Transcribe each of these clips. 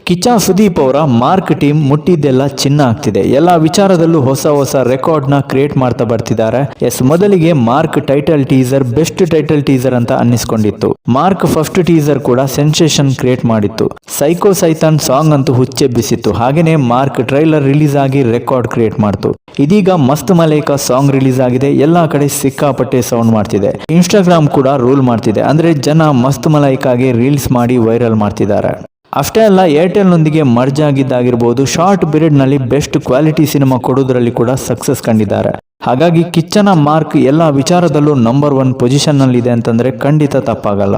ಕಿಚ್ಚ ಸುದೀಪ್ ಅವರ mark team ಮುಟ್ಟಿದ್ದೆಲ್ಲ ಚಿನ್ನ ಆಗ್ತಿದೆ. ಎಲ್ಲ ವಿಚಾರದಲ್ಲೂ ಹೊಸ ಹೊಸ ರೆಕಾರ್ಡ್ ನ ಕ್ರಿಯೇಟ್ ಮಾಡ್ತಾ ಬರ್ತಿದ್ದಾರೆ. ಮೊದಲಿಗೆ mark title teaser best title teaser ಅಂತ ಅನ್ನಿಸ್ಕೊಂಡಿತ್ತು. ಮಾರ್ಕ್ ಫಸ್ಟ್ ಟೀಸರ್ ಕೂಡ ಸೆನ್ಸೇಷನ್ ಕ್ರಿಯೇಟ್ ಮಾಡಿತ್ತು. ಸೈಕೋ ಸೈತಾನ್ ಸಾಂಗ್ ಅಂತೂ ಹುಚ್ಚೆಬ್ಬಿಸಿತ್ತು. ಹಾಗೇನೆ ಮಾರ್ಕ್ ಟ್ರೈಲರ್ ರಿಲೀಸ್ ಆಗಿ ರೆಕಾರ್ಡ್ ಕ್ರಿಯೇಟ್ ಮಾಡ್ತು. ಇದೀಗ ಮಸ್ತ್ ಮಲೈಕಾ ಸಾಂಗ್ ರಿಲೀಸ್ ಆಗಿದೆ. ಎಲ್ಲಾ ಕಡೆ ಸಿಕ್ಕಾಪಟ್ಟೆ ಸೌಂಡ್ ಮಾಡ್ತಿದೆ. ಇನ್ಸ್ಟಾಗ್ರಾಮ್ ಕೂಡ ರೂಲ್ ಮಾಡ್ತಿದೆ. ಅಂದ್ರೆ ಜನ ಮಸ್ತ್ ಮಲೈಕಾಗೆ ರೀಲ್ಸ್ ಮಾಡಿ ವೈರಲ್ ಮಾಡ್ತಿದ್ದಾರೆ. ಅಷ್ಟೇ ಅಲ್ಲ, ಏರ್ಟೆಲ್ ನೊಂದಿಗೆ ಮರ್ಜ್ ಆಗಿದ್ದಾಗಿರ್ಬೋದು, ಶಾರ್ಟ್ ಪೀರಿಯಡ್ ನಲ್ಲಿ ಬೆಸ್ಟ್ ಕ್ವಾಲಿಟಿ ಸಿನಿಮಾ ಕೊಡೋದ್ರಲ್ಲಿ ಕೂಡ ಸಕ್ಸಸ್ ಕಂಡಿದ್ದಾರೆ. ಹಾಗಾಗಿ ಕಿಚ್ಚನ ಮಾರ್ಕ್ ಎಲ್ಲ ವಿಚಾರದಲ್ಲೂ ನಂಬರ್ 1 ಪೊಸಿಷನ್ ನಲ್ಲಿ ಇದೆ ಅಂತಂದ್ರೆ ಖಂಡಿತ ತಪ್ಪಾಗಲ್ಲ.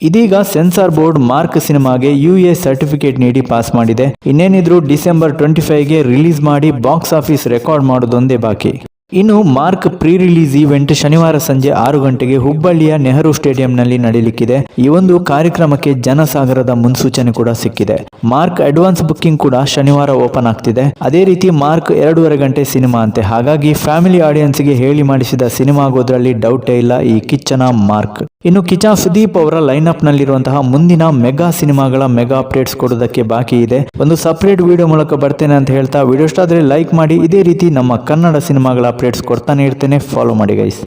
ಇದೀಗ ಸೆನ್ಸಾರ್ ಬೋರ್ಡ್ ಮಾರ್ಕ್ ಸಿನಿಮಾಗೆ UA ಸರ್ಟಿಫಿಕೇಟ್ ನೀಡಿ ಪಾಸ್ ಮಾಡಿದೆ. ಇನ್ನೇನಿದ್ರು ಡಿಸೆಂಬರ್ 25ಗೆ ರಿಲೀಸ್ ಮಾಡಿ ಬಾಕ್ಸ್ ಆಫೀಸ್ ರೆಕಾರ್ಡ್ ಮಾಡೋದೊಂದೇ ಬಾಕಿ. ಇನ್ನು ಮಾರ್ಕ್ ಪ್ರೀ ರಿಲೀಸ್ ಈವೆಂಟ್ ಶನಿವಾರ ಸಂಜೆ 6 ಗಂಟೆಗೆ ಹುಬ್ಬಳ್ಳಿಯ ನೆಹರು ಸ್ಟೇಡಿಯಂನಲ್ಲಿ ನಡೆಯಲಿಕ್ಕಿದೆ. ಈ ಒಂದು ಕಾರ್ಯಕ್ರಮಕ್ಕೆ ಜನಸಾಗರದ ಮುನ್ಸೂಚನೆ ಕೂಡ ಸಿಕ್ಕಿದೆ. ಮಾರ್ಕ್ ಅಡ್ವಾನ್ಸ್ ಬುಕ್ಕಿಂಗ್ ಕೂಡ ಶನಿವಾರ ಓಪನ್ ಆಗ್ತಿದೆ. ಅದೇ ರೀತಿ ಮಾರ್ಕ್ 2.5 ಗಂಟೆ ಸಿನಿಮಾ ಅಂತೆ. ಹಾಗಾಗಿ ಫ್ಯಾಮಿಲಿ ಆಡಿಯನ್ಸ್ಗೆ ಹೇಳಿ ಮಾಡಿಸಿದ ಸಿನಿಮಾ ಆಗೋದ್ರಲ್ಲಿ ಡೌಟೇ ಇಲ್ಲ ಈ ಕಿಚ್ಚನ ಮಾರ್ಕ್. ಇನ್ನು ಕಿಚ್ಚ ಸುದೀಪ್ ಅವರ ಲೈನ್ಅಪ್ ನಲ್ಲಿರುವಂತಹ ಮುಂದಿನ ಮೆಗಾ ಸಿನಿಮಾಗಳ ಮೆಗಾ ಅಪ್ಡೇಟ್ಸ್ ಕೊಡೋದಕ್ಕೆ ಬಾಕಿ ಇದೆ. ಒಂದು ಸಪರೇಟ್ ವಿಡಿಯೋ ಮೂಲಕ ಬರ್ತೇನೆ ಅಂತ ಹೇಳ್ತಾ, ವಿಡಿಯೋ ಇಷ್ಟ ಆದ್ರೆ ಲೈಕ್ ಮಾಡಿ. ಇದೇ ರೀತಿ ನಮ್ಮ ಕನ್ನಡ ಸಿನಿಮಾಗಳ ಅಪ್ಡೇಟ್ಸ್ ಕೊಡ್ತಾನೆ ಇರ್ತೇನೆ. ಫಾಲೋ ಮಾಡಿ ಗೈಸ್.